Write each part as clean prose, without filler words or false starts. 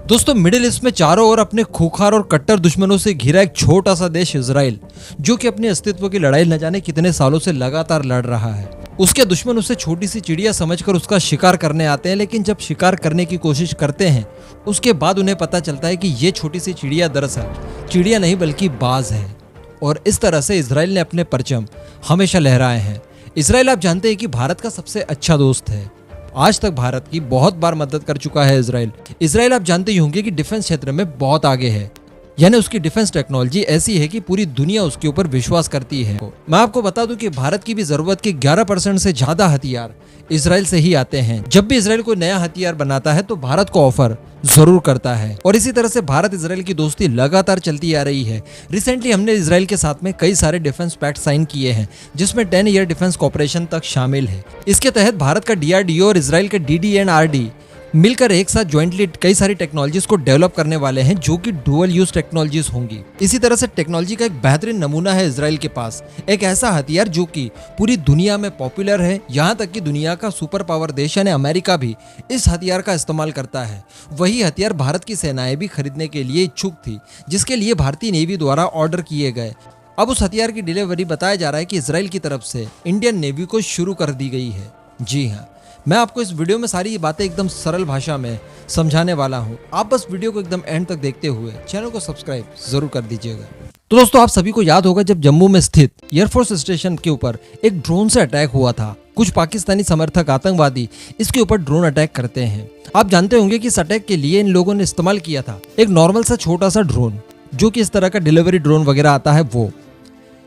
दोस्तों, middle east में चारों ओर अपने खूंखार और कट्टर दुश्मनों से घिरा एक छोटा सा देश इजराइल, जो कि अपने अस्तित्व की लड़ाई न जाने कितने सालों से लगातार लड़ रहा है। उसके दुश्मन उसे छोटी सी चिड़िया समझकर उसका शिकार करने आते हैं, लेकिन जब शिकार करने की कोशिश करते हैं उसके बाद उन्हें पता चलता है कि ये छोटी सी चिड़िया दरअसल चिड़िया नहीं बल्कि बाज है। और इस तरह से इजराइल ने अपने परचम हमेशा लहराए हैं। इजराइल, आप जानते हैं कि भारत का सबसे अच्छा दोस्त है। आज तक भारत की बहुत बार मदद कर चुका है इजराइल आप जानते ही होंगे कि डिफेंस क्षेत्र में बहुत आगे है, यानी उसकी डिफेंस टेक्नोलॉजी ऐसी है कि पूरी दुनिया उसके ऊपर विश्वास करती है। मैं आपको बता दूं कि भारत की भी जरूरत के 11% से ज्यादा हथियार इजराइल से ही आते हैं। जब भी इजराइल कोई नया हथियार बनाता है तो भारत को ऑफर जरूर करता है, और इसी तरह से भारत इजराइल की दोस्ती लगातार चलती आ रही है। रिसेंटली हमने इजराइल के साथ में कई सारे डिफेंस पैक्ट साइन किए हैं, जिसमें 10 ईयर डिफेंस कॉपरेशन तक शामिल है। इसके तहत भारत का DRDO और इजराइल के DDNRD मिलकर एक साथ ज्वाइंटली कई सारी टेक्नोलॉजीज को डेवलप करने वाले हैं, जो कि डुअल यूज टेक्नोलॉजीज होंगी। इसी तरह से टेक्नोलॉजी का एक बेहतरीन नमूना है इजराइल के पास, एक ऐसा हथियार जो कि पूरी दुनिया में पॉपुलर है। यहाँ तक कि दुनिया का सुपर पावर देश यानी अमेरिका भी इस हथियार का इस्तेमाल करता है। वही हथियार भारत की सेनाएं भी खरीदने के लिए इच्छुक थी, जिसके लिए भारतीय नेवी द्वारा ऑर्डर किए गए। अब उस हथियार की डिलीवरी बताया जा रहा है कि इजराइल की तरफ से इंडियन नेवी को शुरू कर दी गई है। जी हाँ, मैं आपको इस वीडियो में सारी बातें एकदम सरल भाषा में समझाने वाला हूँ। आप बस वीडियो को एकदम एंड तक देखते हुए चैनल को सब्सक्राइब जरूर कर दीजिएगा। तो दोस्तों, आप सभी को याद होगा जब जम्मू में स्थित एयरफोर्स स्टेशन के ऊपर एक ड्रोन से अटैक हुआ था। कुछ पाकिस्तानी समर्थक आतंकवादी इसके ऊपर ड्रोन अटैक करते हैं। आप जानते होंगे कि इस अटैक के लिए इन लोगों ने इस्तेमाल किया था एक नॉर्मल सा छोटा सा ड्रोन, जो कि इस तरह का डिलीवरी ड्रोन वगैरह आता है वो।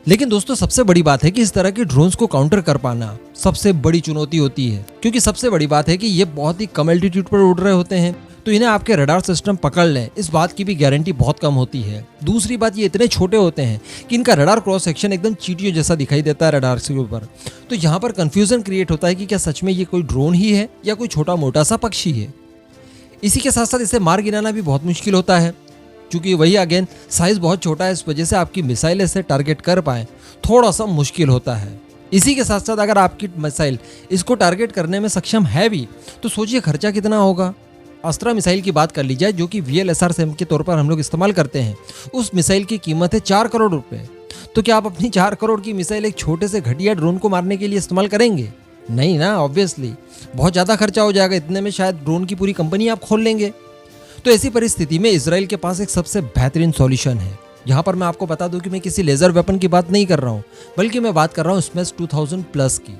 लेकिन दोस्तों, सबसे बड़ी बात है कि इस तरह के ड्रोन्स को काउंटर कर पाना सबसे बड़ी चुनौती होती है, क्योंकि सबसे बड़ी बात है कि ये बहुत ही कम एल्टीट्यूड पर उड़ रहे होते हैं, तो इन्हें आपके रडार सिस्टम पकड़ लें, इस बात की भी गारंटी बहुत कम होती है। दूसरी बात, ये इतने छोटे होते हैं कि इनका रडार क्रॉस सेक्शन एकदम चींटियों जैसा दिखाई देता है रडार के ऊपर। तो यहाँ पर कंफ्यूजन क्रिएट होता है कि क्या सच में ये कोई ड्रोन ही है या कोई छोटा मोटा सा पक्षी है। इसी के साथ साथ इसे मार गिराना भी बहुत मुश्किल होता है, क्योंकि वही अगेन साइज बहुत छोटा है, इस वजह से आपकी मिसाइल इसे टारगेट कर पाए थोड़ा सा मुश्किल होता है। इसी के साथ साथ अगर आपकी मिसाइल इसको टारगेट करने में सक्षम है भी, तो सोचिए खर्चा कितना होगा। अस्त्रा मिसाइल की बात कर ली जाए, जो कि VLSR के तौर पर हम लोग इस्तेमाल करते हैं, उस मिसाइल की कीमत है 4 करोड़ रुपए। तो क्या आप अपनी 4 करोड़ की मिसाइल एक छोटे से घटिया ड्रोन को मारने के लिए इस्तेमाल करेंगे? नहीं ना, ऑब्वियसली बहुत ज्यादा खर्चा हो जाएगा। इतने में शायद ड्रोन की पूरी कंपनी आप खोल लेंगे। तो ऐसी परिस्थिति में इजराइल के पास एक सबसे बेहतरीन सॉल्यूशन है। यहाँ पर मैं आपको बता दूं कि मैं किसी लेजर वेपन की बात नहीं कर रहा हूँ, बल्कि मैं बात कर रहा हूँ स्मेश 2000 प्लस की।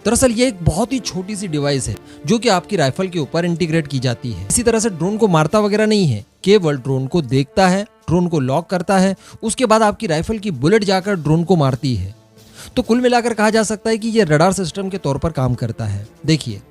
दरअसल ये एक बहुत ही छोटी सी डिवाइस है, जो कि आपकी राइफल के ऊपर इंटीग्रेट की जाती है। इसी तरह से ड्रोन को मारता वगैरह नहीं है, केवल ड्रोन को देखता है, ड्रोन को लॉक करता है, उसके बाद आपकी राइफल की बुलेट जाकर ड्रोन को मारती है। तो कुल मिलाकर कहा जा सकता है कि ये रडार सिस्टम के तौर पर काम करता है। देखिए,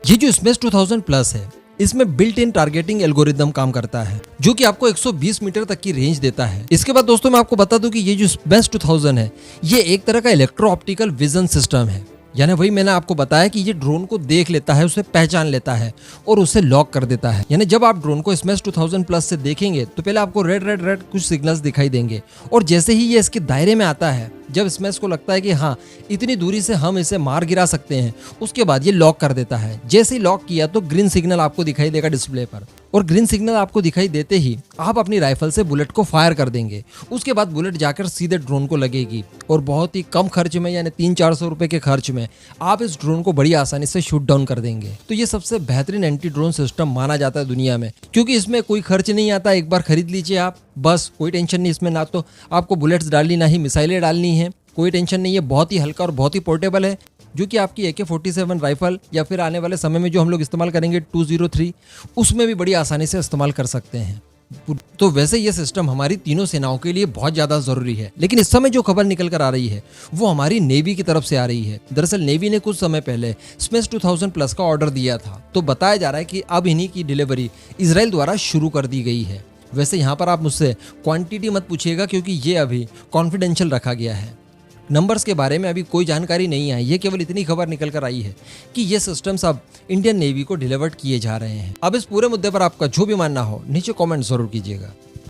ये जो स्मेश 2000 प्लस है, इसमें बिल्ट इन टारगेटिंग एल्गोरिदम काम करता है, जो कि आपको 120 मीटर तक की रेंज देता है। इसके बाद दोस्तों, मैं आपको बता दूं कि ये जो स्मेश 2000 है, ये एक तरह का इलेक्ट्रो ऑप्टिकल विजन सिस्टम है। यानी वही मैंने आपको बताया कि ये ड्रोन को देख लेता है, उसे पहचान लेता है और उसे लॉक कर देता है। यानी जब आप ड्रोन को स्मेश 2000 प्लस से देखेंगे तो पहले आपको रेड कुछ सिग्नल्स दिखाई देंगे, और जैसे ही ये इसके दायरे में आता है, जब स्मेश को लगता है कि हाँ इतनी दूरी से हम इसे मार गिरा सकते हैं, उसके बाद ये लॉक कर देता है। जैसे ही लॉक किया तो ग्रीन सिग्नल आपको दिखाई देगा डिस्प्ले पर, और ग्रीन सिग्नल आपको दिखाई देते ही आप अपनी राइफल से बुलेट को फायर कर देंगे। उसके बाद बुलेट जाकर सीधे ड्रोन को लगेगी, और बहुत ही कम खर्च में, यानी 300-400 रुपए के खर्च में आप इस ड्रोन को बड़ी आसानी से शूट डाउन कर देंगे। तो ये सबसे बेहतरीन एंटी ड्रोन सिस्टम माना जाता है दुनिया में, क्योंकि इसमें कोई खर्च नहीं आता। एक बार खरीद लीजिए आप, बस कोई टेंशन नहीं इसमें, ना तो आपको बुलेट्स डालनी ना ही मिसाइलें डालनी है, कोई टेंशन नहीं है। बहुत ही हल्का और बहुत ही पोर्टेबल है, जो कि आपकी AK-47 राइफल या फिर आने वाले समय में जो हम लोग इस्तेमाल करेंगे 203, उसमें भी बड़ी आसानी से इस्तेमाल कर सकते हैं। तो वैसे ये सिस्टम हमारी तीनों सेनाओं के लिए बहुत ज्यादा जरूरी है। लेकिन इस समय जो खबर निकल कर आ रही है वो हमारी नेवी की तरफ से आ रही है। दरअसल नेवी ने कुछ समय पहले स्मेश 2000 प्लस का ऑर्डर दिया था, तो बताया जा रहा है कि अब इन्हीं की डिलीवरी इजराइल द्वारा शुरू कर दी गई है। वैसे यहाँ पर आप मुझसे क्वांटिटी मत पूछिएगा, क्योंकि ये अभी कॉन्फिडेंशियल रखा गया है। नंबर्स के बारे में अभी कोई जानकारी नहीं आई, ये केवल इतनी खबर निकल कर आई है कि ये सिस्टम्स अब इंडियन नेवी को डिलीवर्ड किए जा रहे हैं। अब इस पूरे मुद्दे पर आपका जो भी मानना हो नीचे कमेंट जरूर कीजिएगा।